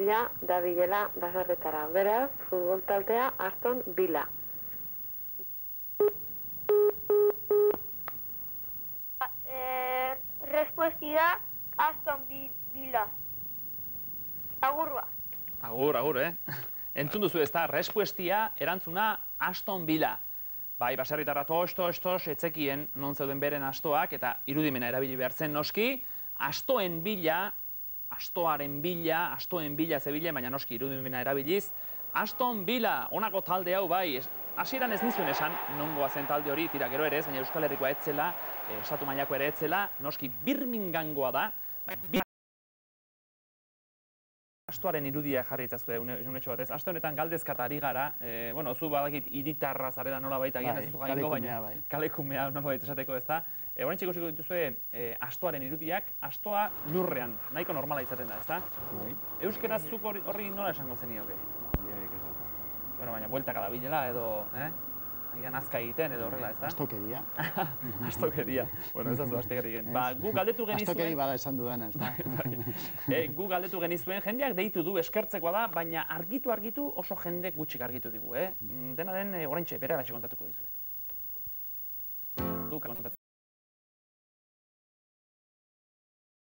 Ja, da bilela baserretara. Beraz, futbol taldea Aston Villa. Respuesta Aston Villa. Agurua. Agur, Entzun duzu ez da, respuestia erantzuna Aston Villa. Bai, baserritarra tos, etzekien non zeuden beren astoak, eta irudimena erabili behar zen noski, astoen bila, astoaren bila zebilen, baina noski irudimena erabiliz, Aston Villa, honako talde hau bai, hasieran ez nizuen esan, nongoa zen talde hori, tira gero ere ez, baina Euskal Herrikoa etzela, estatu mailako ere etzela, noski Birminghamgoa da, astoaren irudia jarri itzazue unetxo batez. Aste honetan galdezkata ari gara, zu badakit hiritarra zarela nola baita, ez duzu gaingo, baina kalekumea nola baita esateko ez da. Horain txekusiko dituzue astoaren irudiak, astoa lurrean, nahiko normala izaten da, ez da? Euskeraz zuk horri nola esango zenioke? Baina bueltaka da bilela edo, nazka egiten edo horrela, ez da? Astokeria. Astokeria. Ez da zu astekerik. Gu galdetu genizuen... Astokeri bada esan dudana, ez da? Gu galdetu genizuen, jendeak deitu du eskertzekoa da, baina argitu oso jende gutxik argitu digu, Dena den oraintxe, bere alaxe kontatuko dizuet.